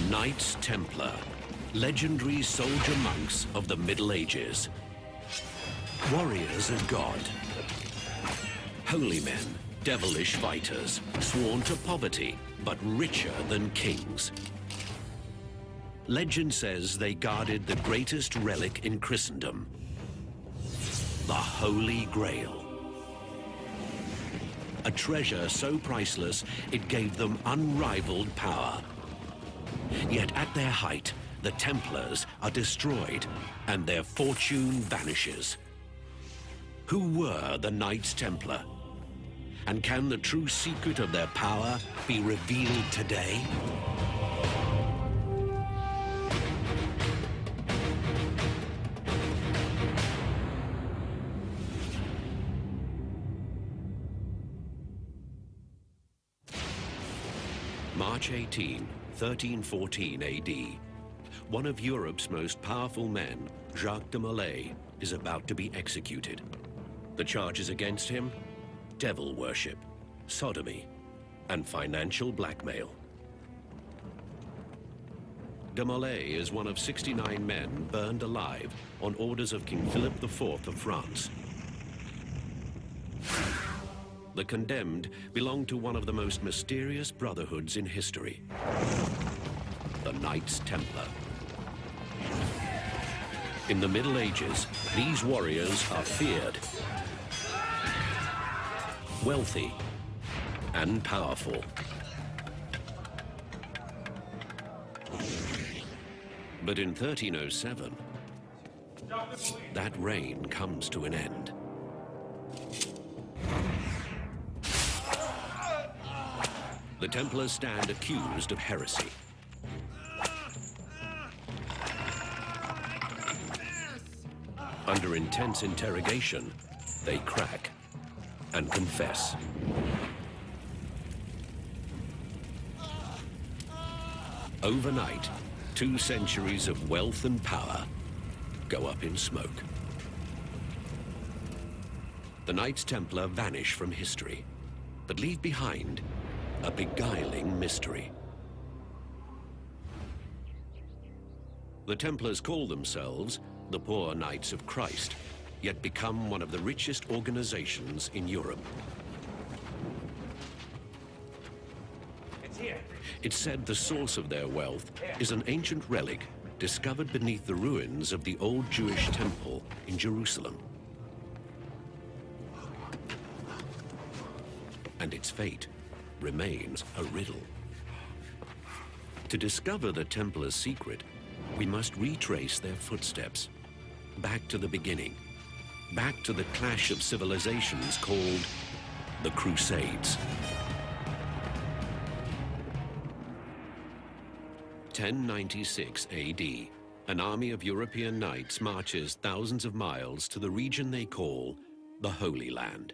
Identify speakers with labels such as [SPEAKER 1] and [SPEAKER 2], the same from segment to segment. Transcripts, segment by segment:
[SPEAKER 1] Knights Templar, legendary soldier monks of the Middle Ages. Warriors of God. Holy men, devilish fighters, sworn to poverty, but richer than kings. Legend says they guarded the greatest relic in Christendom, the Holy Grail. A treasure so priceless, it gave them unrivaled power. Yet at their height, the Templars are destroyed and their fortune vanishes. Who were the Knights Templar? And can the true secret of their power be revealed today? March 18, 1314 AD. One of Europe's most powerful men, Jacques de Molay, is about to be executed. The charges against him? Devil worship, sodomy, and financial blackmail. De Molay is one of 69 men burned alive on orders of King Philip IV of France. The condemned belong to one of the most mysterious brotherhoods in history, the Knights Templar. In the Middle Ages, these warriors are feared, wealthy, and powerful. But in 1307, that reign comes to an end. The Templars stand accused of heresy. Under intense interrogation, they crack and confess. Overnight, 2 centuries of wealth and power go up in smoke. The Knights Templar vanish from history, but leave behind a beguiling mystery. The Templars call themselves the Poor Knights of Christ, yet become one of the richest organizations in Europe. It's said the source of their wealth is an ancient relic discovered beneath the ruins of the old Jewish temple in Jerusalem. And its fate remains a riddle. To discover the Templars' secret, we must retrace their footsteps back to the beginning, back to the clash of civilizations called the Crusades. 1096 AD, an army of European knights marches thousands of miles to the region they call the Holy Land.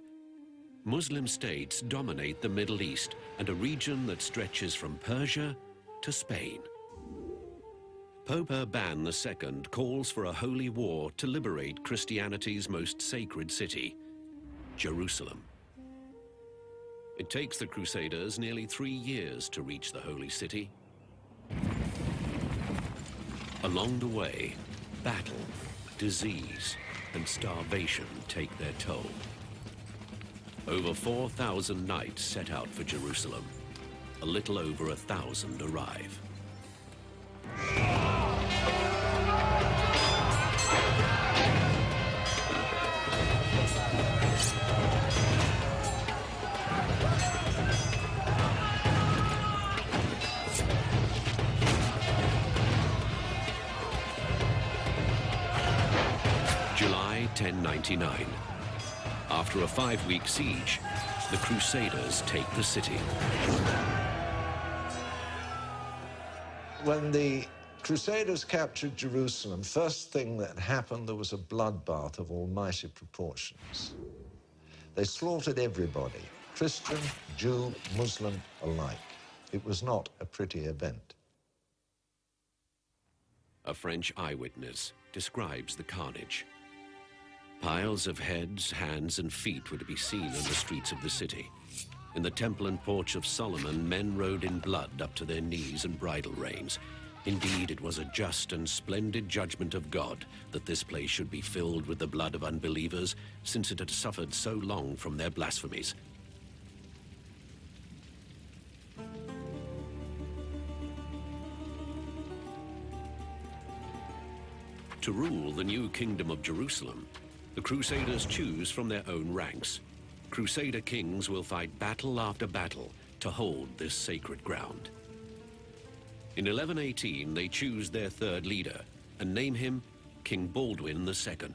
[SPEAKER 1] Muslim states dominate the Middle East and a region that stretches from Persia to Spain. Pope Urban II calls for a holy war to liberate Christianity's most sacred city, Jerusalem. It takes the Crusaders nearly 3 years to reach the holy city. Along the way, battle, disease, and starvation take their toll. Over 4,000 knights set out for Jerusalem. A little over 1,000 arrive. July 1099. After a 5-week siege, the Crusaders take the city.
[SPEAKER 2] When the Crusaders captured Jerusalem, first thing that happened, there was a bloodbath of almighty proportions. They slaughtered everybody, Christian, Jew, Muslim alike. It was not a pretty event.
[SPEAKER 1] A French eyewitness describes the carnage. Piles of heads, hands, and feet were to be seen in the streets of the city. In the temple and porch of Solomon, men rode in blood up to their knees and bridle reins. Indeed, it was a just and splendid judgment of God that this place should be filled with the blood of unbelievers, since it had suffered so long from their blasphemies. To rule the new kingdom of Jerusalem, the Crusaders choose from their own ranks. Crusader kings will fight battle after battle to hold this sacred ground. In 1118, they choose their third leader and name him King Baldwin II.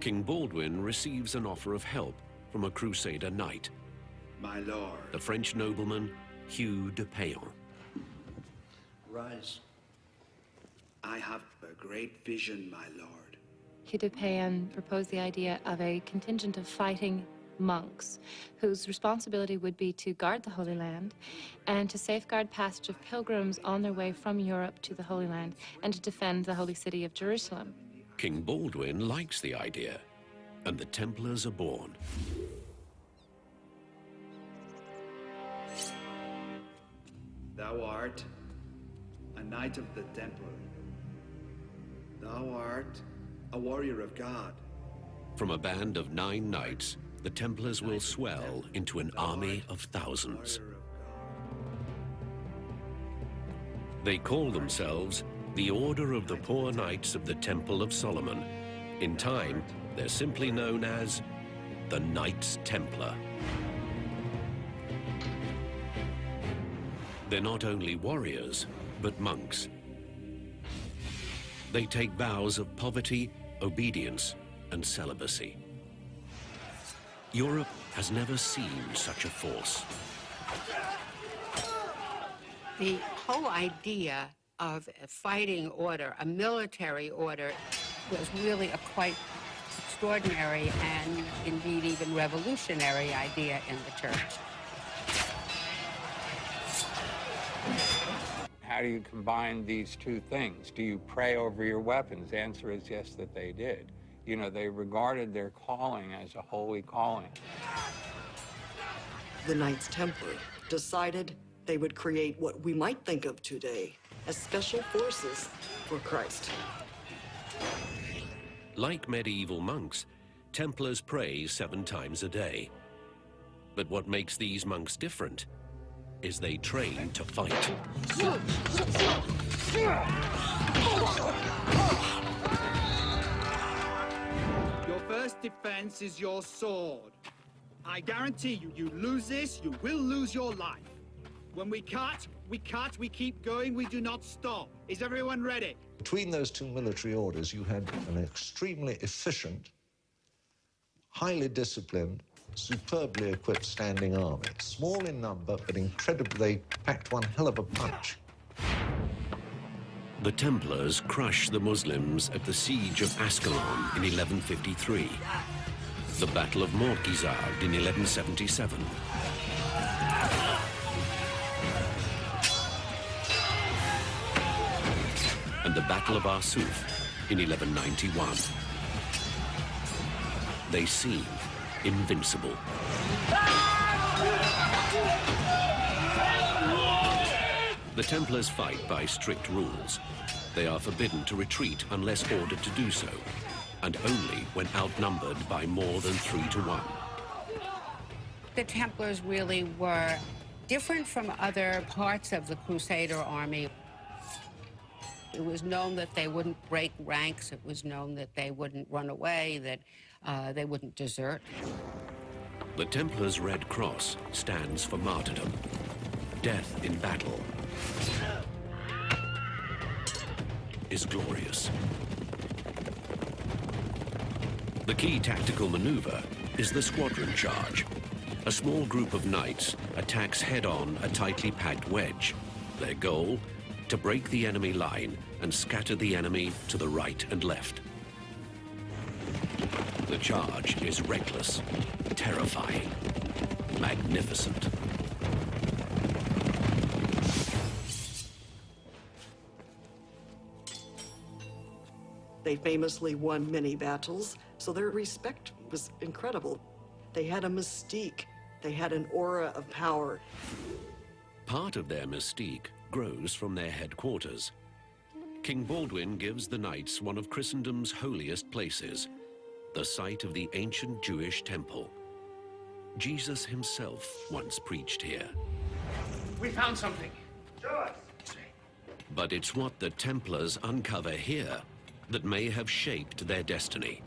[SPEAKER 1] King Baldwin receives an offer of help from a Crusader knight,
[SPEAKER 3] my lord,
[SPEAKER 1] the French nobleman Hugh de Payon.
[SPEAKER 3] Rise. I have a great vision, my lord.
[SPEAKER 4] Hugh de Payon proposed the idea of a contingent of fighting monks whose responsibility would be to guard the Holy Land and to safeguard passage of pilgrims on their way from Europe to the Holy Land and to defend the holy city of Jerusalem.
[SPEAKER 1] King Baldwin likes the idea, and the Templars are born.
[SPEAKER 3] Thou art a knight of the Templar. Thou art a warrior of God.
[SPEAKER 1] From a band of 9 knights, the Templars will swell into an army of thousands. They call themselves the Order of the Poor Knights of the Temple of Solomon. In time, they're simply known as the Knights Templar. They're not only warriors, but monks. They take vows of poverty, obedience, and celibacy. Europe has never seen such a force.
[SPEAKER 5] The whole idea of a fighting order, a military order, was really a quite extraordinary and indeed even revolutionary idea in the church.
[SPEAKER 6] How do you combine these two things? Do you pray over your weapons? The answer is yes, that they did. You know, they regarded their calling as a holy calling.
[SPEAKER 7] The Knights Templar decided they would create what we might think of today as special forces for Christ.
[SPEAKER 1] Like medieval monks, Templars pray 7 times a day. But what makes these monks different is they train to fight.
[SPEAKER 8] Your first defense is your sword. I guarantee you, you lose this, you will lose your life. When we cut, we keep going, we do not stop. Is everyone ready?
[SPEAKER 2] Between those two military orders, you had an extremely efficient, highly disciplined, superbly equipped standing army. Small in number, but incredibly, they packed one hell of a punch.
[SPEAKER 1] The Templars crush the Muslims at the siege of Ascalon in 1153, the Battle of Mortgizard in 1177, and the Battle of Arsuf in 1191. They seem invincible. The Templars fight by strict rules. They are forbidden to retreat unless ordered to do so, and only when outnumbered by more than 3 to 1.
[SPEAKER 5] The Templars really were different from other parts of the Crusader army. It was known that they wouldn't break ranks. It was known that they wouldn't run away, that they wouldn't desert.
[SPEAKER 1] The Templars' Red Cross stands for martyrdom, death in battle is glorious. The key tactical maneuver is the squadron charge. A small group of knights attacks head-on a tightly packed wedge. Their goal? To break the enemy line and scatter the enemy to the right and left. The charge is reckless, terrifying, magnificent.
[SPEAKER 7] They famously won many battles, so their respect was incredible. They had a mystique They had an aura of power.
[SPEAKER 1] Part of their mystique grows from their headquarters. King Baldwin gives the Knights one of Christendom's holiest places, the site of the ancient Jewish temple. Jesus himself once preached here.
[SPEAKER 9] We found something. Show us.
[SPEAKER 1] But it's what the Templars uncover here that may have shaped their destiny.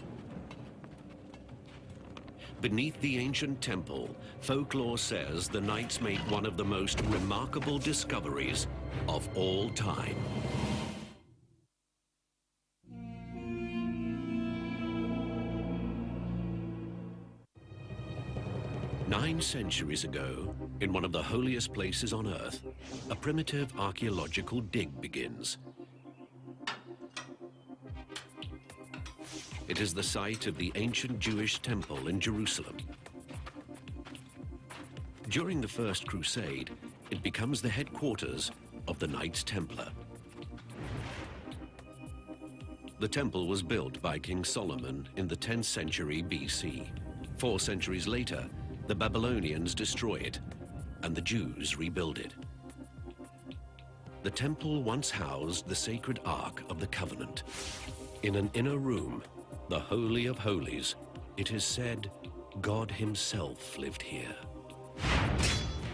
[SPEAKER 1] Beneath the ancient temple, folklore says the Knights made one of the most remarkable discoveries of all time. Nine centuries ago, in one of the holiest places on Earth, a primitive archaeological dig begins. It is the site of the ancient Jewish temple in Jerusalem. During the First Crusade, it becomes the headquarters of the Knights Templar. The temple was built by King Solomon in the 10th century BC. 4 centuries later, the Babylonians destroy it, and the Jews rebuild it. The temple once housed the sacred Ark of the Covenant. In an inner room, the Holy of Holies, it is said God himself lived here.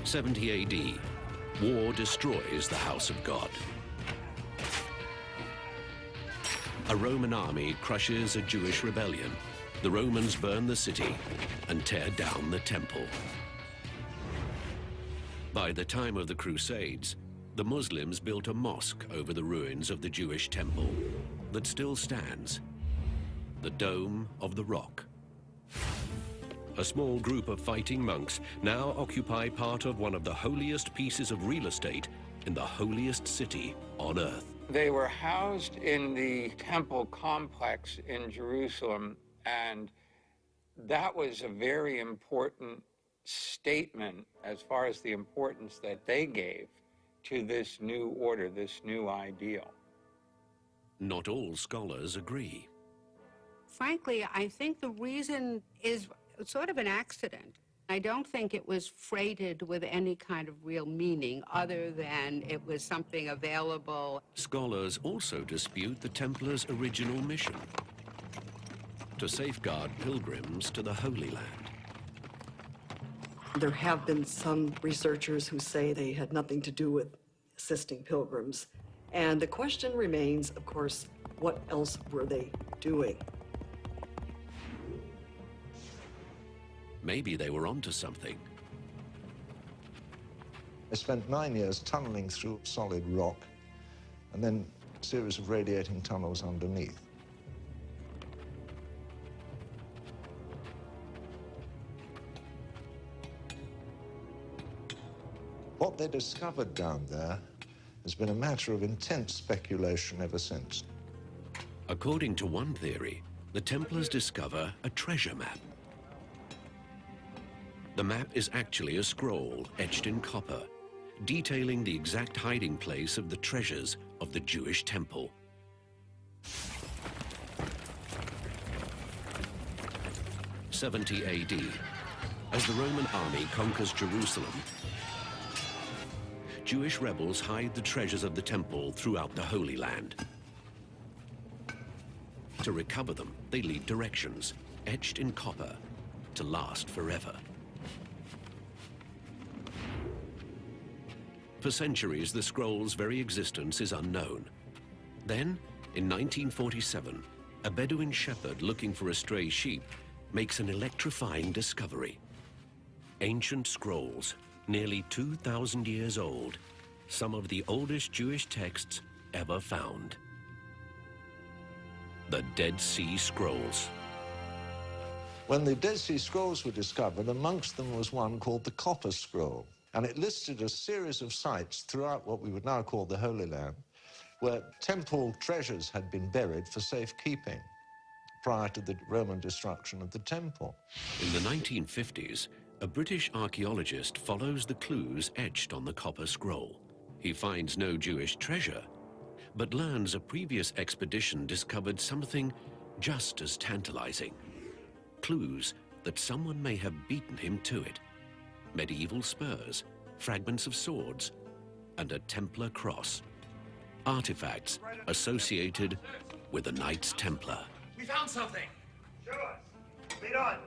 [SPEAKER 1] 70 AD, war destroys the house of God. A Roman army crushes a Jewish rebellion. The Romans burn the city and tear down the temple. By the time of the Crusades, the Muslims built a mosque over the ruins of the Jewish temple that still stands, the Dome of the Rock. A small group of fighting monks now occupy part of one of the holiest pieces of real estate in the holiest city on Earth.
[SPEAKER 6] They were housed in the temple complex in Jerusalem, and that was a very important statement as far as the importance that they gave to this new order, this new ideal.
[SPEAKER 1] Not all scholars agree.
[SPEAKER 5] Frankly, I think the reason is sort of an accident. I don't think it was freighted with any kind of real meaning other than it was something available.
[SPEAKER 1] Scholars also dispute the Templars' original mission: to safeguard pilgrims to the Holy Land.
[SPEAKER 7] There have been some researchers who say they had nothing to do with assisting pilgrims. And the question remains, of course, what else were they doing?
[SPEAKER 1] Maybe they were onto something.
[SPEAKER 2] I spent 9 years tunneling through solid rock and then a series of radiating tunnels underneath. What they discovered down there has been a matter of intense speculation ever since.
[SPEAKER 1] According to one theory, the Templars discover a treasure map. The map is actually a scroll etched in copper, detailing the exact hiding place of the treasures of the Jewish temple. '70 AD, as the Roman army conquers Jerusalem, Jewish rebels hide the treasures of the temple throughout the Holy Land. To recover them, they leave directions, etched in copper, to last forever. For centuries, the scroll's very existence is unknown. Then, in 1947, a Bedouin shepherd looking for a stray sheep makes an electrifying discovery. Ancient scrolls, nearly 2,000 years old, some of the oldest Jewish texts ever found. The Dead Sea Scrolls.
[SPEAKER 2] When the Dead Sea Scrolls were discovered, amongst them was one called the Copper Scroll. And it listed a series of sites throughout what we would now call the Holy Land, where temple treasures had been buried for safekeeping prior to the Roman destruction of the temple.
[SPEAKER 1] In the 1950s, a British archaeologist follows the clues etched on the Copper Scroll. He finds no Jewish treasure, but learns a previous expedition discovered something just as tantalizing. Clues that someone may have beaten him to it. medieval spurs, fragments of swords, and a Templar cross. Artifacts associated with the Knights Templar.
[SPEAKER 9] We found something!
[SPEAKER 8] Show us. Lead on.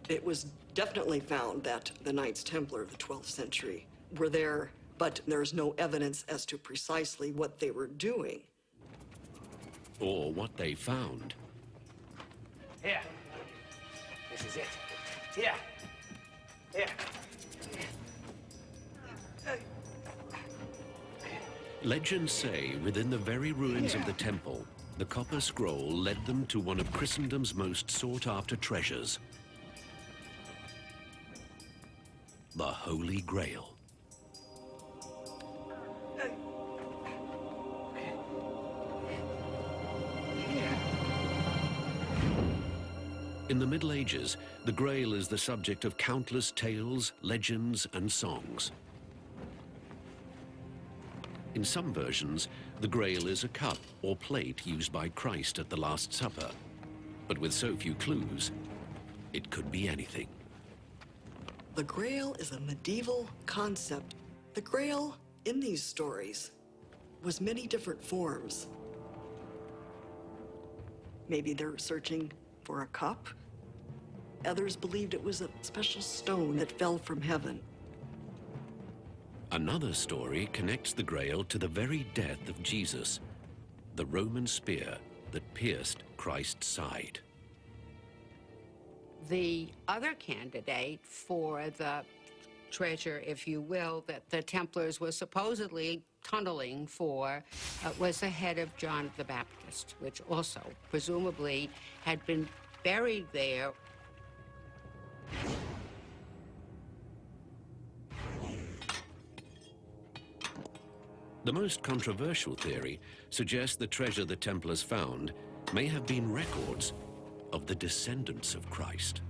[SPEAKER 7] It was definitely found that the Knights Templar of the 12th century were there, but there's no evidence as to precisely what they were doing.
[SPEAKER 1] Or what they found.
[SPEAKER 9] Here. This is it. Here. Here.
[SPEAKER 1] Legends say within the very ruins of the temple, the copper scroll led them to one of Christendom's most sought-after treasures, the Holy Grail. In the Middle Ages, the Grail is the subject of countless tales, legends, and songs. In some versions, the Grail is a cup or plate used by Christ at the Last Supper. But with so few clues, it could be anything.
[SPEAKER 7] The Grail is a medieval concept. The Grail, in these stories, was many different forms. Maybe they're searching for a cup. Others believed it was a special stone that fell from heaven.
[SPEAKER 1] Another story connects the Grail to the very death of Jesus, the Roman spear that pierced Christ's side.
[SPEAKER 5] The other candidate for the treasure, if you will, that the Templars were supposedly tunneling for was the head of John the Baptist, which also presumably had been buried there.
[SPEAKER 1] The most controversial theory suggests the treasure the Templars found may have been records of the descendants of Christ.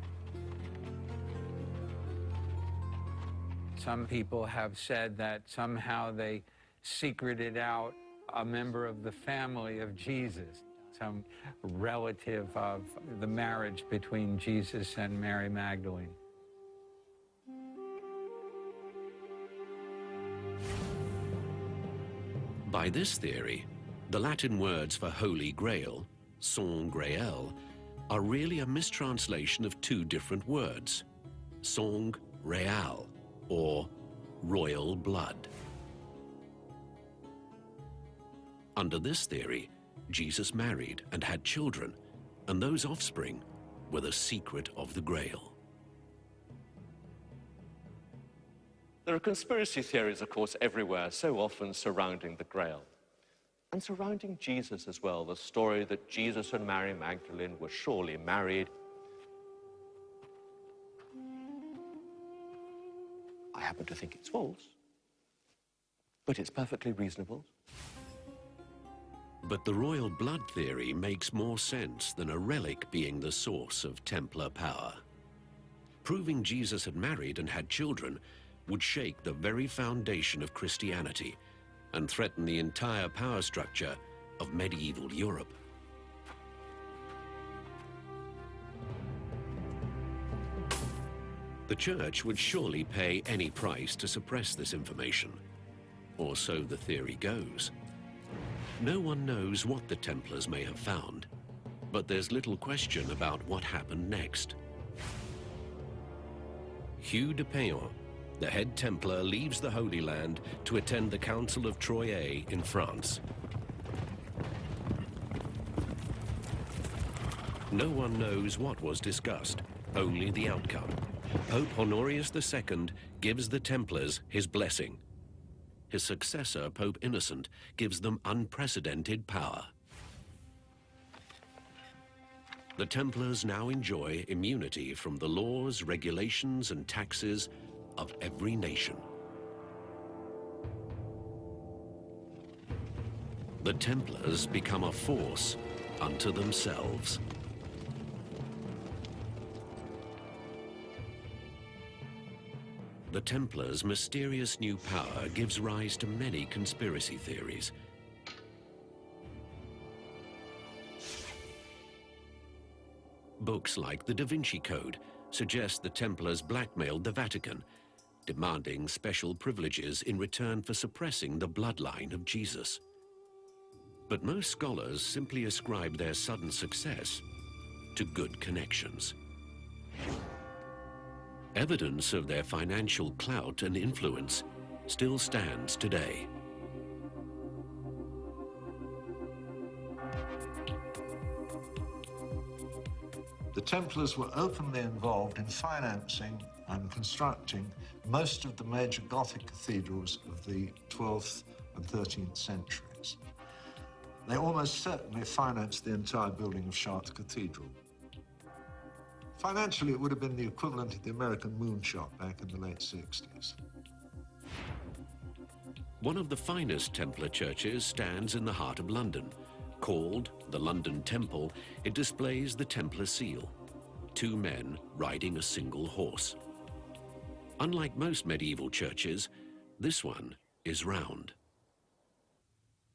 [SPEAKER 6] Some people have said that somehow they secreted out a member of the family of Jesus, some relative of the marriage between Jesus and Mary Magdalene.
[SPEAKER 1] By this theory, the Latin words for Holy Grail, Sang Grael, are really a mistranslation of two different words, Sang Real, or royal blood. Under this theory, Jesus married and had children, and those offspring were the secret of the Grail.
[SPEAKER 10] There are conspiracy theories, of course, everywhere, so often surrounding the Grail. And surrounding Jesus as well, the story that Jesus and Mary Magdalene were surely married. I happen to think it's false, but it's perfectly reasonable.
[SPEAKER 1] But the royal blood theory makes more sense than a relic being the source of Templar power. Proving Jesus had married and had children would shake the very foundation of Christianity and threaten the entire power structure of medieval Europe. The Church would surely pay any price to suppress this information, or so the theory goes. No one knows what the Templars may have found, but there's little question about what happened next. Hugh de Payon, the head Templar, leaves the Holy Land to attend the Council of Troyes in France. No one knows what was discussed, only the outcome. Pope Honorius II gives the Templars his blessing. His successor, Pope Innocent, gives them unprecedented power. The Templars now enjoy immunity from the laws, regulations, and taxes of every nation. The Templars become a force unto themselves. The Templars' mysterious new power gives rise to many conspiracy theories. Books like the Da Vinci Code suggest the Templars blackmailed the Vatican, demanding special privileges in return for suppressing the bloodline of Jesus. But most scholars simply ascribe their sudden success to good connections. Evidence of their financial clout and influence still stands today.
[SPEAKER 2] The Templars were openly involved in financing and constructing most of the major Gothic cathedrals of the 12th and 13th centuries. They almost certainly financed the entire building of Chartres Cathedral. Financially, it would have been the equivalent of the American moonshot back in the late 60s.
[SPEAKER 1] One of the finest Templar churches stands in the heart of London. Called the London Temple, it displays the Templar seal, 2 men riding a single horse. Unlike most medieval churches, this one is round.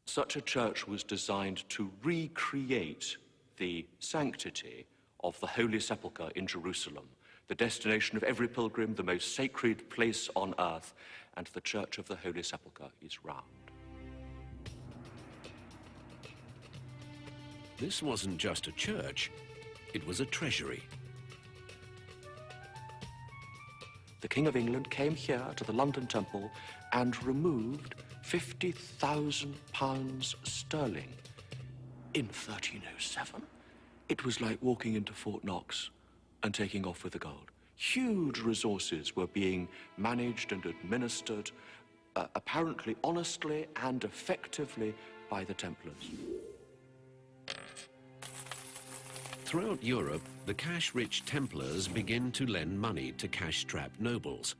[SPEAKER 10] Such a church was designed to recreate the sanctity of the Holy Sepulchre in Jerusalem, the destination of every pilgrim, the most sacred place on earth, and the Church of the Holy Sepulchre is round.
[SPEAKER 1] This wasn't just a church, it was a treasury.
[SPEAKER 10] The King of England came here to the London Temple and removed £50,000 sterling in 1307. It was like walking into Fort Knox and taking off with the gold. Huge resources were being managed and administered, apparently honestly and effectively, by the Templars.
[SPEAKER 1] Throughout Europe, the cash-rich Templars begin to lend money to cash-strapped nobles.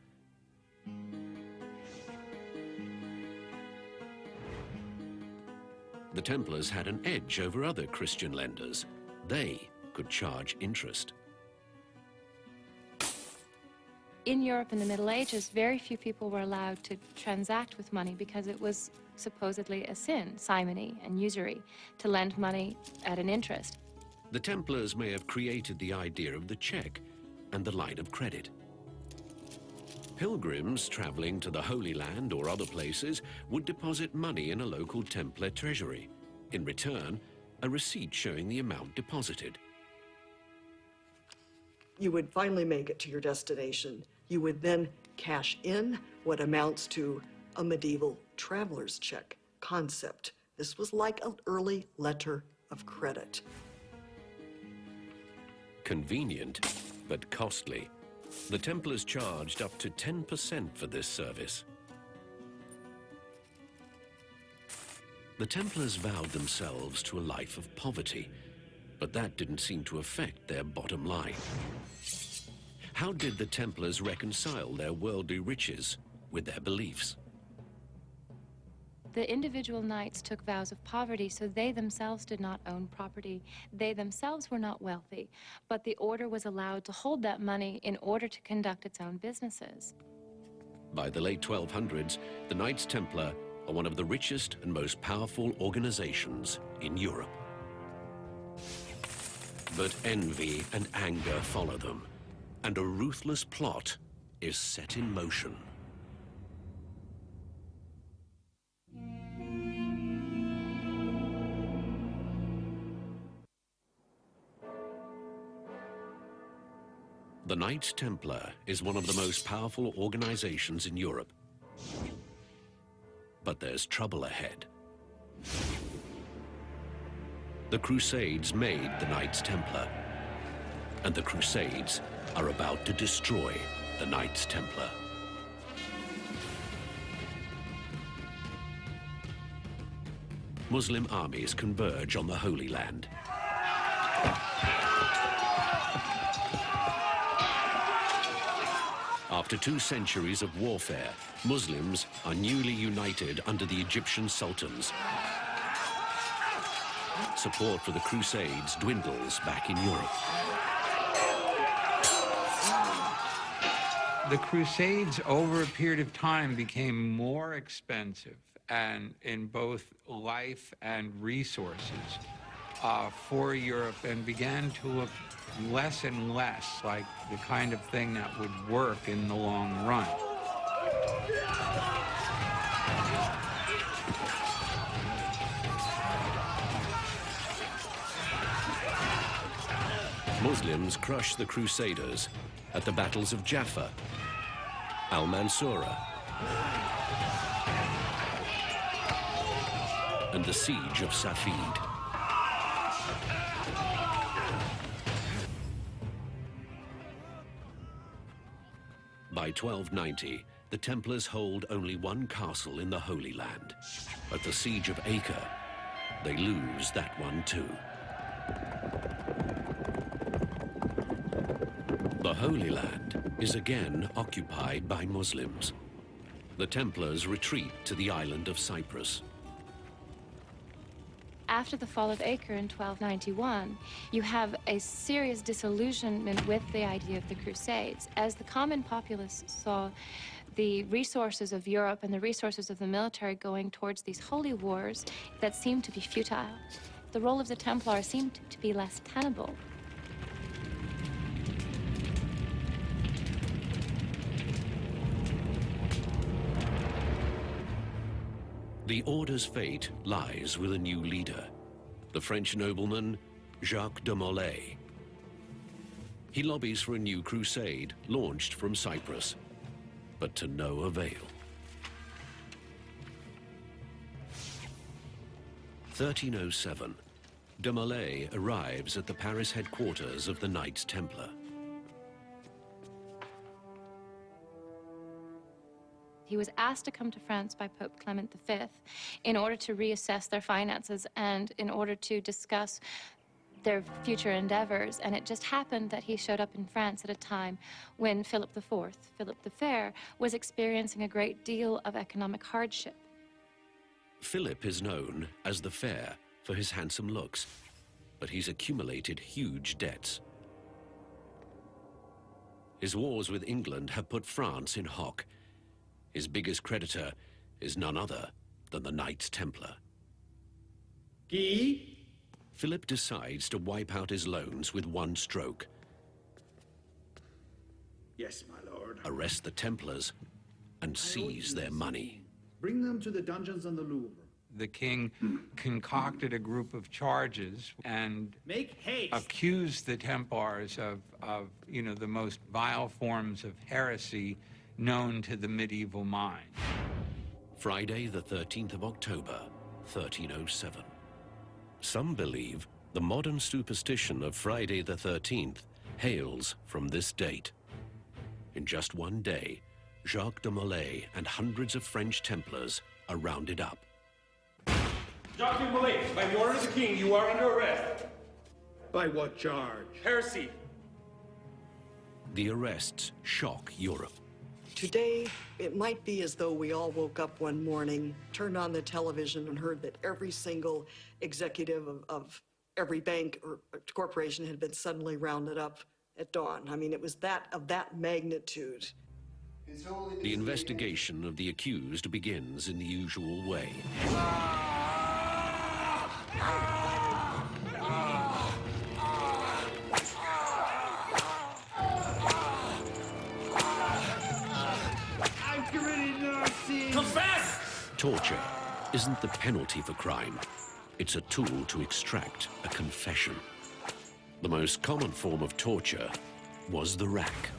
[SPEAKER 1] The Templars had an edge over other Christian lenders. They could charge interest.
[SPEAKER 4] In Europe in the Middle Ages, very few people were allowed to transact with money because it was supposedly a sin, simony and usury, to lend money at an interest.
[SPEAKER 1] The Templars may have created the idea of the check and the line of credit. Pilgrims traveling to the Holy Land or other places would deposit money in a local Templar treasury. In return, a receipt showing the amount deposited.
[SPEAKER 7] You would finally make it to your destination. You would then cash in what amounts to a medieval traveler's check concept. This was like an early letter of credit.
[SPEAKER 1] Convenient, but costly. The Templars charged up to 10% for this service. The Templars vowed themselves to a life of poverty, but that didn't seem to affect their bottom line. How did the Templars reconcile their worldly riches with their beliefs?
[SPEAKER 4] The individual knights took vows of poverty, so they themselves did not own property. They themselves were not wealthy, but the order was allowed to hold that money in order to conduct its own businesses.
[SPEAKER 1] By the late 1200s, the Knights Templar are one of the richest and most powerful organizations in Europe. But envy and anger follow them, and a ruthless plot is set in motion. The Knights Templar is one of the most powerful organizations in Europe. But there's trouble ahead. The Crusades made the Knights Templar, and the Crusades are about to destroy the Knights Templar. Muslim armies converge on the Holy Land. After 2 centuries of warfare, Muslims are newly united under the Egyptian sultans. Support for the Crusades dwindles back in Europe.
[SPEAKER 6] The Crusades, over a period of time, became more expensive, and in both life and resources. for Europe and began to look less and less like the kind of thing that would work in the long run.
[SPEAKER 1] Muslims crushed the Crusaders at the battles of Jaffa, Al-Mansura, and the siege of Safed. By 1290, the Templars hold only one castle in the Holy Land. At the siege of Acre, they lose that one too. The Holy Land is again occupied by Muslims. The Templars retreat to the island of Cyprus.
[SPEAKER 4] After the fall of Acre in 1291, you have a serious disillusionment with the idea of the Crusades, as the common populace saw the resources of Europe and the resources of the military going towards these holy wars that seemed to be futile. The role of the Templar seemed to be less tenable.
[SPEAKER 1] The Order's fate lies with a new leader, the French nobleman Jacques de Molay. He lobbies for a new crusade launched from Cyprus, but to no avail. 1307, de Molay arrives at the Paris headquarters of the Knights Templar.
[SPEAKER 4] He was asked to come to France by Pope Clement V in order to reassess their finances and in order to discuss their future endeavors. And it just happened that he showed up in France at a time when Philip IV, Philip the Fair, was experiencing a great deal of economic hardship.
[SPEAKER 1] Philip is known as the Fair for his handsome looks, but he's accumulated huge debts. His wars with England have put France in hock. His biggest creditor is none other than the Knights Templar.
[SPEAKER 8] Guy?
[SPEAKER 1] Philip decides to wipe out his loans with one stroke.
[SPEAKER 8] Yes, my lord.
[SPEAKER 1] Arrest the Templars and seize their money.
[SPEAKER 8] Bring them to the dungeons on the Louvre.
[SPEAKER 6] The king concocted a group of charges and
[SPEAKER 8] Make haste.
[SPEAKER 6] accused the Templars of the most vile forms of heresy known to the medieval mind.
[SPEAKER 1] Friday, the 13th of October, 1307. Some believe the modern superstition of Friday the 13th hails from this date. In just one day, Jacques de Molay and hundreds of French Templars are rounded up.
[SPEAKER 9] Jacques de Molay, by the order of the king, you are under arrest.
[SPEAKER 8] By what charge?
[SPEAKER 9] Heresy.
[SPEAKER 1] The arrests shock Europe.
[SPEAKER 7] Today, it might be as though we all woke up one morning, turned on the television, and heard that every single executive of every bank or corporation had been suddenly rounded up at dawn. I mean, it was of that magnitude.
[SPEAKER 1] The investigation of the accused begins in the usual way.
[SPEAKER 9] Confess!
[SPEAKER 1] Torture isn't the penalty for crime. It's a tool to extract a confession. The most common form of torture was the rack.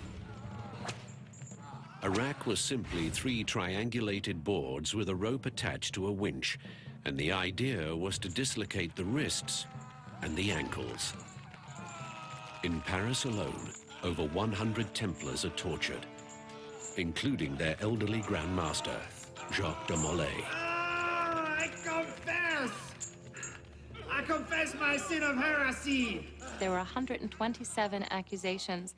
[SPEAKER 1] A rack was simply 3 triangulated boards with a rope attached to a winch, and the idea was to dislocate the wrists and the ankles. In Paris alone, over 100 Templars are tortured, including their elderly Grand Master, Jacques de Molay.
[SPEAKER 8] I confess! I confess my sin of heresy!
[SPEAKER 4] There were 127 accusations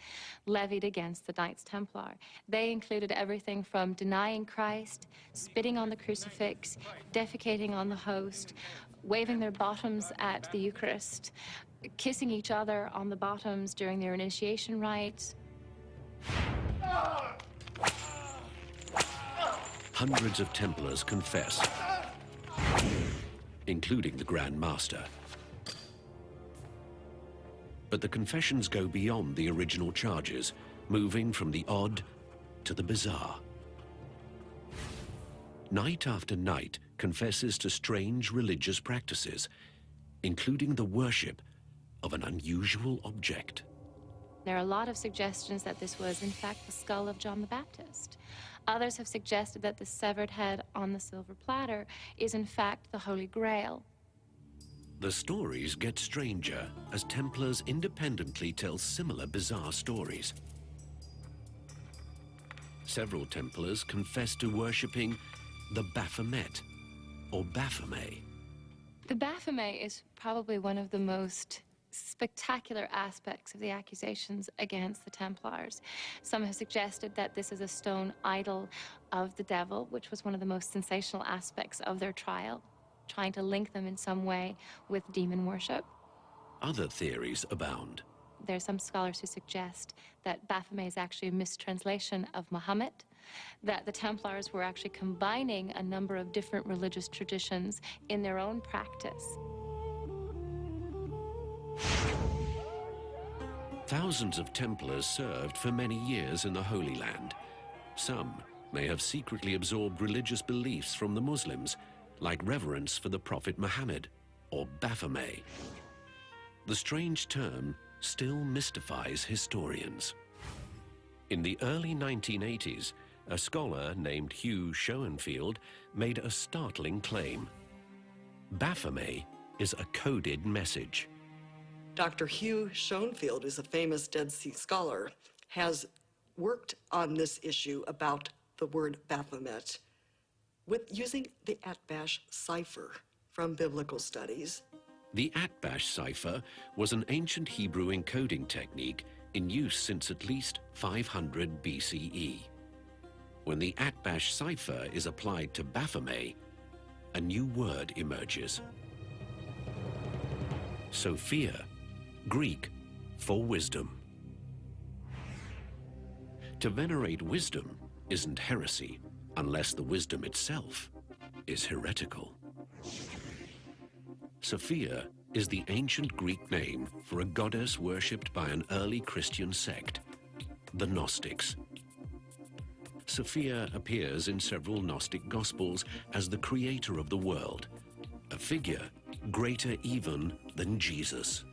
[SPEAKER 4] levied against the Knights Templar. They included everything from denying Christ, spitting on the crucifix, defecating on the host, waving their bottoms at the Eucharist, kissing each other on the bottoms during their initiation rites.
[SPEAKER 1] Hundreds of Templars confess, including the Grand Master. But the confessions go beyond the original charges, moving from the odd to the bizarre. Night after night confesses to strange religious practices, including the worship of an unusual object.
[SPEAKER 4] There are a lot of suggestions that this was, in fact, the skull of John the Baptist. Others have suggested that the severed head on the silver platter is, in fact, the Holy Grail.
[SPEAKER 1] The stories get stranger as Templars independently tell similar bizarre stories. Several Templars confess to worshipping the Baphomet, or Baphomet.
[SPEAKER 4] The Baphomet is probably one of the most spectacular aspects of the accusations against the Templars. Some have suggested that this is a stone idol of the devil, which was one of the most sensational aspects of their trial, trying to link them in some way with demon worship.
[SPEAKER 1] Other theories abound.
[SPEAKER 4] There are some scholars who suggest that Baphomet is actually a mistranslation of Muhammad, that the Templars were actually combining a number of different religious traditions in their own practice.
[SPEAKER 1] Thousands of Templars served for many years in the Holy Land. Some may have secretly absorbed religious beliefs from the Muslims, like reverence for the Prophet Muhammad, or Baphomet. The strange term still mystifies historians. In the early 1980s, a scholar named Hugh Schoenfield made a startling claim. Baphomet is a coded message.
[SPEAKER 7] Dr. Hugh Schoenfield is a famous Dead Sea scholar, has worked on this issue about the word Baphomet using the Atbash cipher from biblical studies.
[SPEAKER 1] The Atbash cipher was an ancient Hebrew encoding technique in use since at least 500 BCE. When the Atbash cipher is applied to Baphomet, a new word emerges. Sophia, Greek for wisdom. To venerate wisdom isn't heresy unless the wisdom itself is heretical. Sophia is the ancient Greek name for a goddess worshipped by an early Christian sect, the Gnostics. Sophia appears in several Gnostic Gospels as the creator of the world, a figure greater even than Jesus.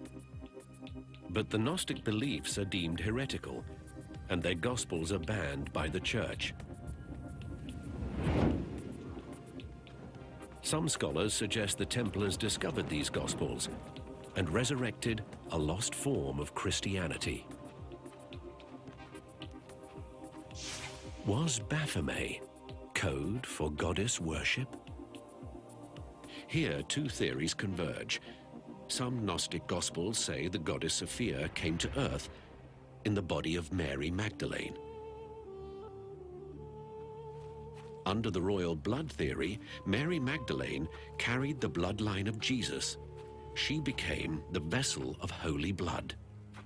[SPEAKER 1] But the Gnostic beliefs are deemed heretical, and their Gospels are banned by the Church. Some scholars suggest the Templars discovered these Gospels and resurrected a lost form of Christianity. Was Baphomet code for goddess worship? Here, two theories converge. Some Gnostic Gospels say the goddess Sophia came to earth in the body of Mary Magdalene. Under the royal blood theory, Mary Magdalene carried the bloodline of Jesus. She became the vessel of holy blood,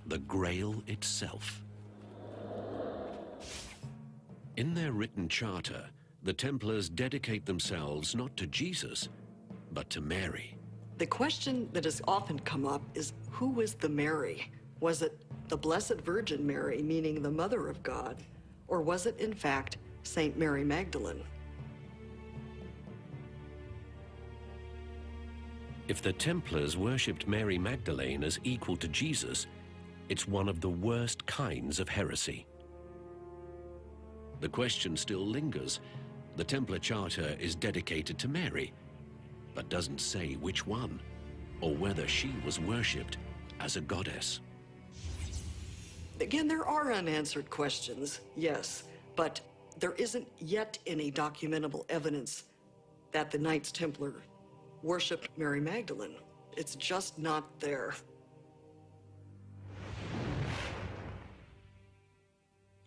[SPEAKER 1] the Grail itself. In their written charter, the Templars dedicate themselves not to Jesus, but to Mary.
[SPEAKER 7] The question that has often come up is, who was the Mary? Was it the Blessed Virgin Mary, meaning the Mother of God, or was it, in fact, Saint Mary Magdalene?
[SPEAKER 1] If the Templars worshipped Mary Magdalene as equal to Jesus, it's one of the worst kinds of heresy. The question still lingers. The Templar Charter is dedicated to Mary, but doesn't say which one, or whether she was worshipped as a goddess.
[SPEAKER 7] Again, there are unanswered questions, yes, but there isn't yet any documentable evidence that the Knights Templar worshipped Mary Magdalene. It's just not there.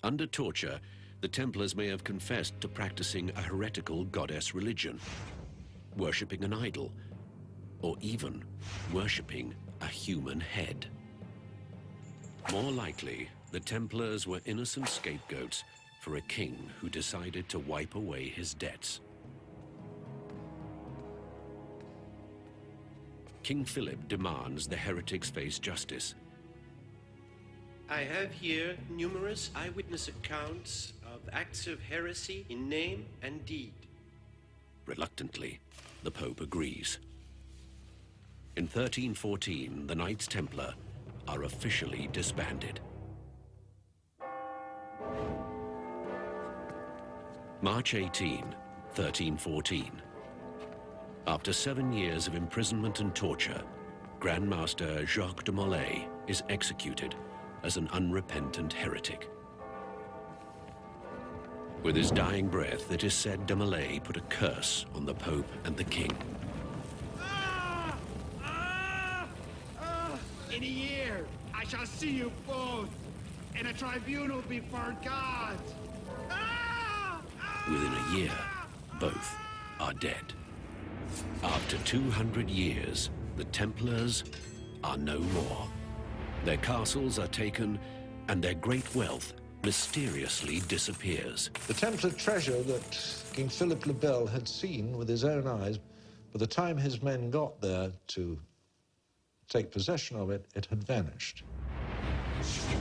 [SPEAKER 1] Under torture, the Templars may have confessed to practicing a heretical goddess religion, worshipping an idol, or even worshipping a human head. More likely, the Templars were innocent scapegoats for a king who decided to wipe away his debts. King Philip demands the heretics face justice.
[SPEAKER 11] I have here numerous eyewitness accounts of acts of heresy in name and deed.
[SPEAKER 1] Reluctantly, the Pope agrees. In 1314, the Knights Templar are officially disbanded. March 18, 1314. After 7 years of imprisonment and torture, Grand Master Jacques de Molay is executed as an unrepentant heretic. With his dying breath, it is said de Molay put a curse on the Pope and the King.
[SPEAKER 8] In a year, I shall see you both in a tribunal before God.
[SPEAKER 1] Within a year, both are dead. After 200 years, the Templars are no more. Their castles are taken, and their great wealth mysteriously disappears.
[SPEAKER 2] The Templar treasure that King Philip le Bel had seen with his own eyes, by the time his men got there to take possession of it, it had vanished.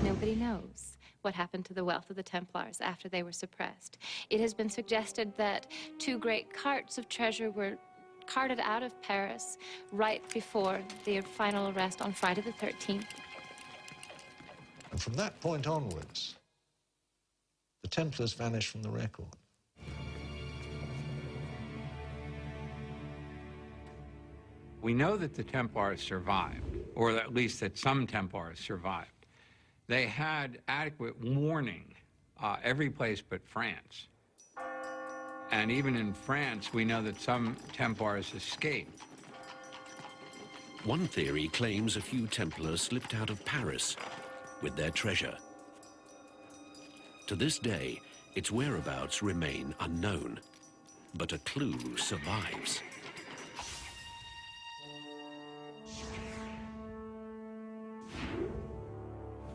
[SPEAKER 4] Nobody knows what happened to the wealth of the Templars after they were suppressed. It has been suggested that 2 great carts of treasure were carted out of Paris right before the final arrest on Friday the 13th.
[SPEAKER 2] And from that point onwards, the Templars vanished from the record.
[SPEAKER 6] We know that the Templars survived, or at least that some Templars survived. They had adequate warning every place but France. And even in France, we know that some Templars escaped.
[SPEAKER 1] One theory claims a few Templars slipped out of Paris with their treasure. To this day, its whereabouts remain unknown, but a clue survives.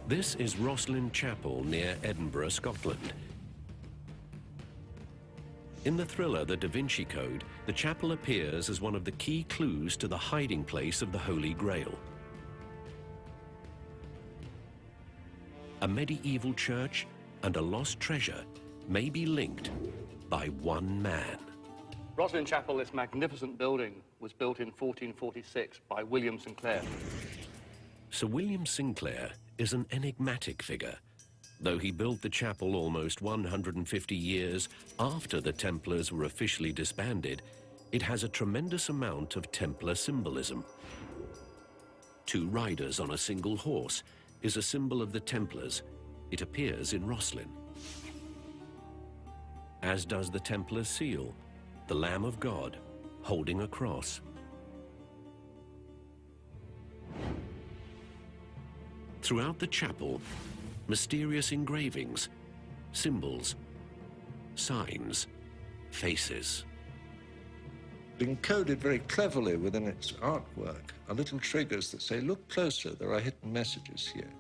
[SPEAKER 1] This is Rosslyn Chapel near Edinburgh, Scotland. In the thriller The Da Vinci Code, the chapel appears as one of the key clues to the hiding place of the Holy Grail. A medieval church and a lost treasure may be linked by one man.
[SPEAKER 10] Rosslyn Chapel, this magnificent building, was built in 1446 by William Sinclair.
[SPEAKER 1] Sir William Sinclair is an enigmatic figure. Though he built the chapel almost 150 years after the Templars were officially disbanded, it has a tremendous amount of Templar symbolism. 2 riders on a single horse is a symbol of the Templars. It appears in Rosslyn. As does the Templar seal, the Lamb of God holding a cross. Throughout the chapel, mysterious engravings, symbols, signs, faces.
[SPEAKER 2] Encoded very cleverly within its artwork are little triggers that say, look closer, there are hidden messages here.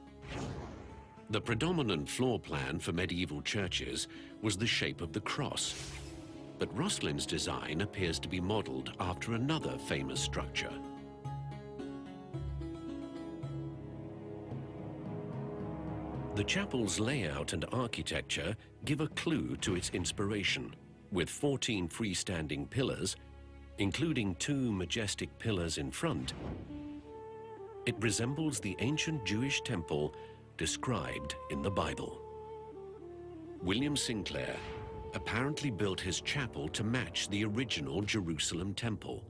[SPEAKER 1] The predominant floor plan for medieval churches was the shape of the cross, but Rosslyn's design appears to be modeled after another famous structure. The chapel's layout and architecture give a clue to its inspiration, with 14 freestanding pillars, including 2 majestic pillars in front. It resembles the ancient Jewish temple described in the Bible. William Sinclair apparently built his chapel to match the original Jerusalem temple.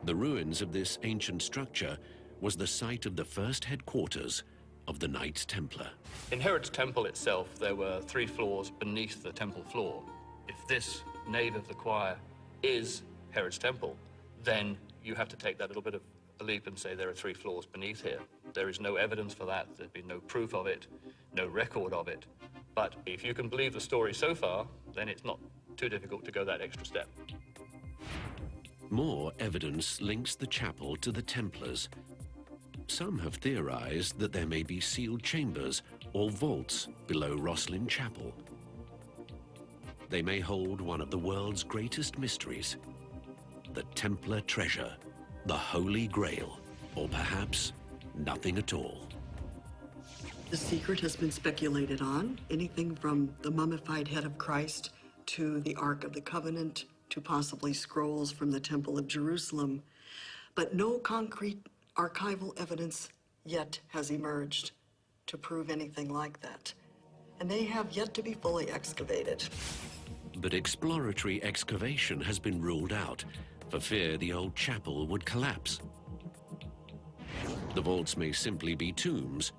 [SPEAKER 1] The ruins of this ancient structure was the site of the first headquarters of the Knights Templar.
[SPEAKER 10] In Herod's temple itself, there were 3 floors beneath the temple floor. If this nave of the choir is Herod's temple, then you have to take that little bit of a leap and say there are 3 floors beneath here. There is no evidence for that. There's been no proof of it, no record of it. But if you can believe the story so far, then it's not too difficult to go that extra step.
[SPEAKER 1] More evidence links the chapel to the Templars. Some have theorized that there may be sealed chambers or vaults below Rosslyn Chapel. They may hold one of the world's greatest mysteries, the Templar treasure, the Holy Grail, or perhaps nothing at all.
[SPEAKER 7] The secret has been speculated on, anything from the mummified head of Christ to the Ark of the Covenant to possibly scrolls from the Temple of Jerusalem, but no concrete archival evidence yet has emerged to prove anything like that. And they have yet to be fully excavated.
[SPEAKER 1] But exploratory excavation has been ruled out for fear the old chapel would collapse. The vaults may simply be tombs,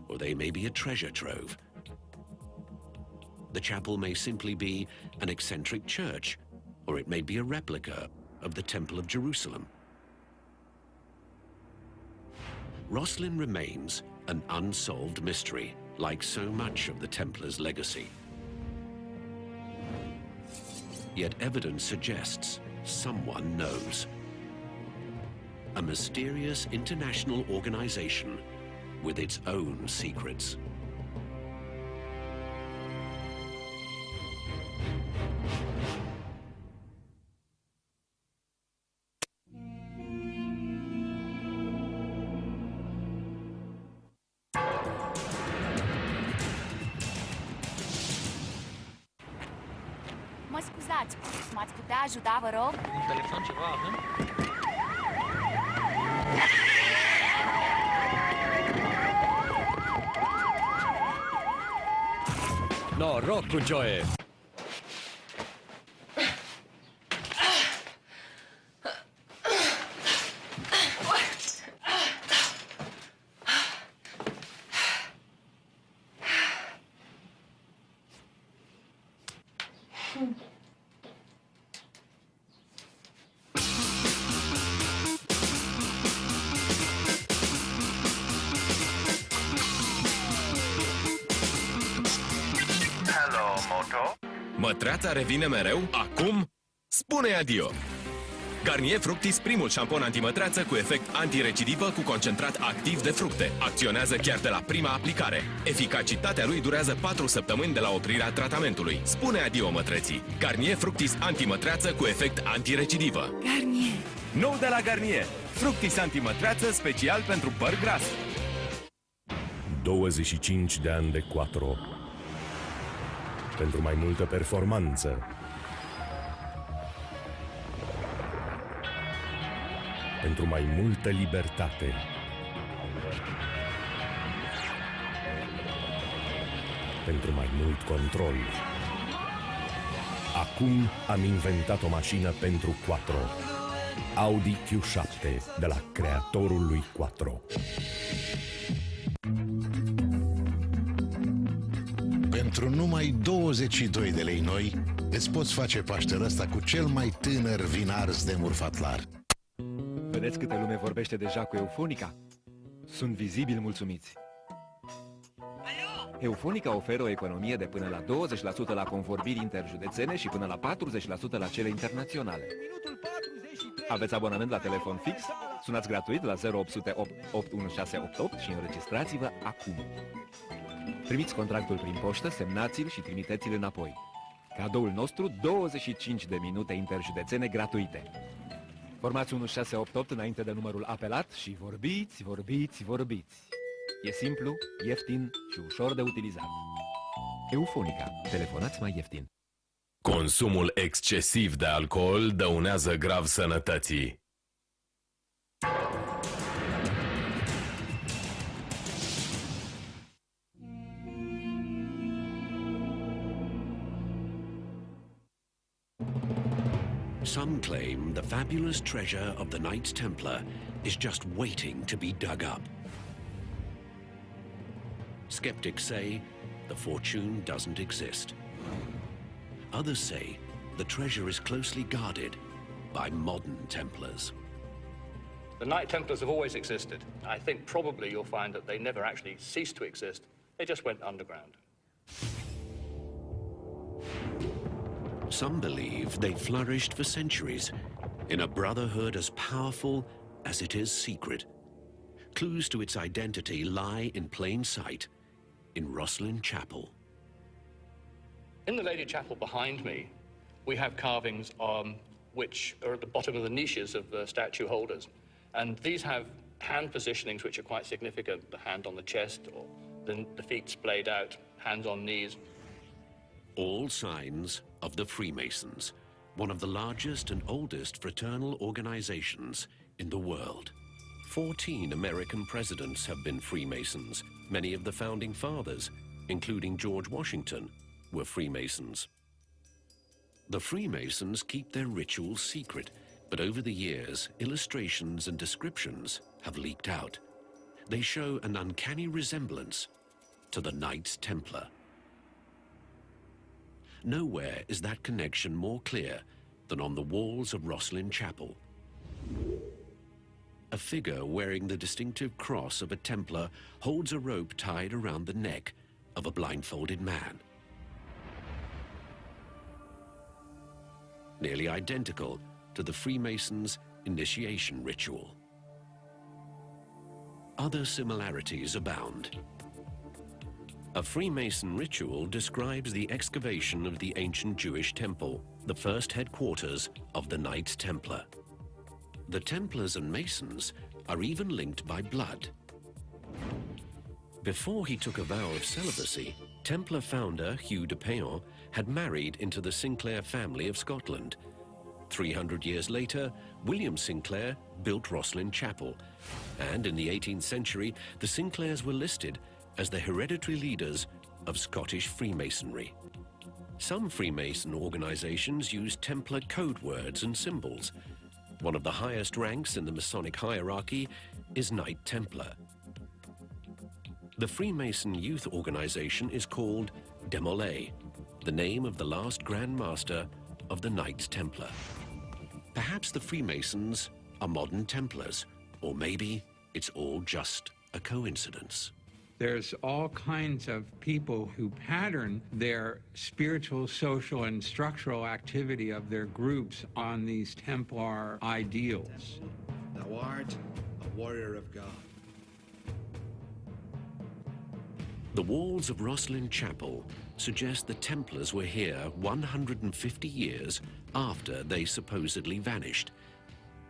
[SPEAKER 1] or they may be a treasure trove. The chapel may simply be an eccentric church, or it may be a replica of the Temple of Jerusalem. Rosslyn remains an unsolved mystery, like so much of the Templars' legacy. Yet evidence suggests someone knows. A mysterious international organization with its own secrets.
[SPEAKER 12] Mă scuzați, m-ați putea ajuta, vă rog?
[SPEAKER 13] Un telefon ceva avem?
[SPEAKER 14] Noroc cu Joe!
[SPEAKER 15] Mătreața revine mereu? Acum? Spune adio! Garnier Fructis, primul șampon antimătreață cu efect antirecidivă cu concentrat activ de fructe. Acționează chiar de la prima aplicare. Eficacitatea lui durează 4 săptămâni de la oprirea tratamentului. Spune adio mătreții! Garnier Fructis antimătreață cu efect antirecidivă.
[SPEAKER 12] Garnier!
[SPEAKER 15] Nou de la Garnier! Fructis antimătreață special pentru păr gras.
[SPEAKER 16] 25 de ani de Quattro. Pentru mai multă performanță. Pentru mai multă libertate. Pentru mai mult control. Acum am inventat o mașină pentru Quattro. Audi Q7 de la creatorul lui Quattro.
[SPEAKER 17] Pentru numai 22 de lei noi, îți poți face Paștele ăsta cu cel mai tânăr vin ars de murfatlar.
[SPEAKER 14] Vedeți câte lume vorbește deja cu Eufonica? Sunt vizibil mulțumiți. Eufonica oferă o economie de până la 20% la convorbiri interjudețene și până la 40% la cele internaționale. Aveți abonament la telefon fix? Sunați gratuit la 0800 81688 și înregistrați-vă acum. Primiți contractul prin poștă, semnați-l și trimiteți-l înapoi. Cadoul nostru, 25 de minute interjudețene gratuite. Formați 1688 înainte de numărul apelat și vorbiți, vorbiți, vorbiți. E simplu, ieftin și ușor de utilizat. Eufonica. Telefonați mai ieftin.
[SPEAKER 16] Consumul excesiv de alcool dăunează grav sănătății.
[SPEAKER 1] Some claim the fabulous treasure of the Knights Templar is just waiting to be dug up. Skeptics say the fortune doesn't exist. Others say the treasure is closely guarded by modern Templars.
[SPEAKER 10] The Knight Templars have always existed. I think probably you'll find that they never actually ceased to exist. They just went underground.
[SPEAKER 1] Some believe they flourished for centuries in a brotherhood as powerful as it is secret. Clues to its identity lie in plain sight in Rosslyn Chapel.
[SPEAKER 10] In the Lady Chapel behind me, we have carvings which are at the bottom of the niches of the statue holders. And these have hand positionings which are quite significant. The hand on the chest or
[SPEAKER 13] the feet splayed out, hands on knees.
[SPEAKER 1] All signs of the Freemasons, one of the largest and oldest fraternal organizations in the world. 14 American presidents have been Freemasons. Many of the founding fathers, including George Washington, were Freemasons. The Freemasons keep their rituals secret, but over the years, illustrations and descriptions have leaked out. They show an uncanny resemblance to the Knights Templar. Nowhere is that connection more clear than on the walls of Rosslyn Chapel. A figure wearing the distinctive cross of a Templar holds a rope tied around the neck of a blindfolded man. Nearly identical to the Freemasons' initiation ritual. Other similarities abound. A Freemason ritual describes the excavation of the ancient Jewish temple, the first headquarters of the Knights Templar. The Templars and Masons are even linked by blood. Before he took a vow of celibacy, Templar founder Hugh de Payon had married into the Sinclair family of Scotland. 300 years later, William Sinclair built Rosslyn Chapel, and in the 18th century, the Sinclairs were listed as the hereditary leaders of Scottish Freemasonry. Some Freemason organizations use Templar code words and symbols. One of the highest ranks in the Masonic hierarchy is Knight Templar. The Freemason youth organization is called Demolay, the name of the last Grand Master of the Knights Templar. Perhaps the Freemasons are modern Templars, or maybe it's all just a coincidence.
[SPEAKER 6] There's all kinds of people who pattern their spiritual, social, and structural activity of their groups on these Templar ideals.
[SPEAKER 3] Thou art a warrior of God.
[SPEAKER 1] The walls of Rosslyn Chapel suggest the Templars were here 150 years after they supposedly vanished.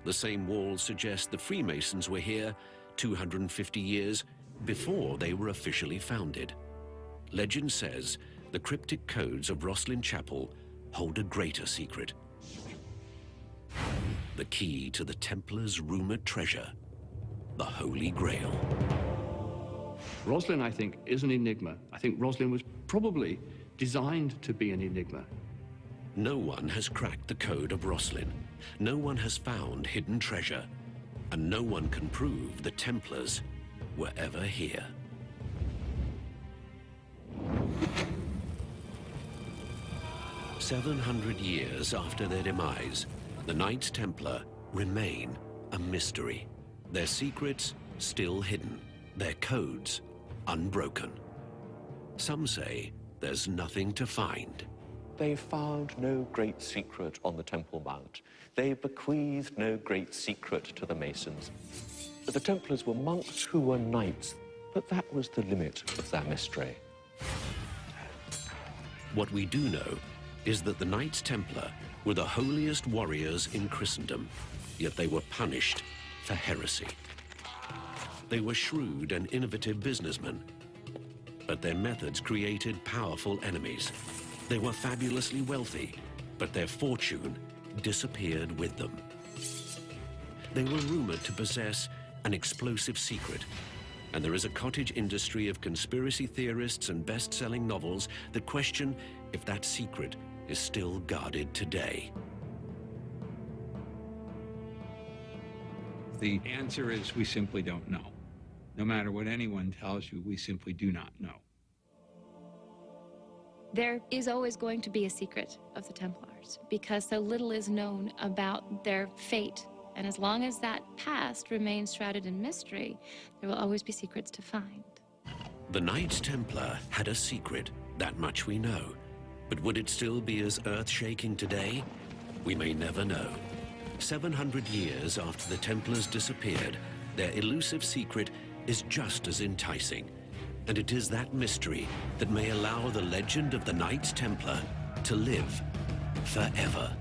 [SPEAKER 1] The same walls suggest the Freemasons were here 250 years before they were officially founded. Legend says the cryptic codes of Rosslyn Chapel hold a greater secret. The key to the Templars' rumored treasure, the Holy Grail.
[SPEAKER 13] Rosslyn, I think, is an enigma. I think Rosslyn was probably designed to be an enigma.
[SPEAKER 1] No one has cracked the code of Rosslyn. No one has found hidden treasure. And no one can prove the Templars were ever here. "700 years after their demise, the Knights Templar remain a mystery. Their secrets still hidden, their codes unbroken. Some say there's nothing to find.
[SPEAKER 10] They found no great secret on the Temple Mount. They bequeathed no great secret to the Masons. The Templars were monks who were knights, but that was the limit of their mystery.
[SPEAKER 1] What we do know is that the Knights Templar were the holiest warriors in Christendom, yet they were punished for heresy. They were shrewd and innovative businessmen, but their methods created powerful enemies. They were fabulously wealthy, but their fortune disappeared with them. They were rumored to possess an explosive secret, and there is a cottage industry of conspiracy theorists and best-selling novels that question if that secret is still guarded today.
[SPEAKER 6] The answer is we simply don't know. No matter what anyone tells you, we simply do not know.
[SPEAKER 4] There is always going to be a secret of the Templars because so little is known about their fate. And as long as that past remains shrouded in mystery, there will always be secrets to find.
[SPEAKER 1] The Knights Templar had a secret, that much we know. But would it still be as earth-shaking today? We may never know. 700 years after the Templars disappeared, their elusive secret is just as enticing. And it is that mystery that may allow the legend of the Knights Templar to live forever.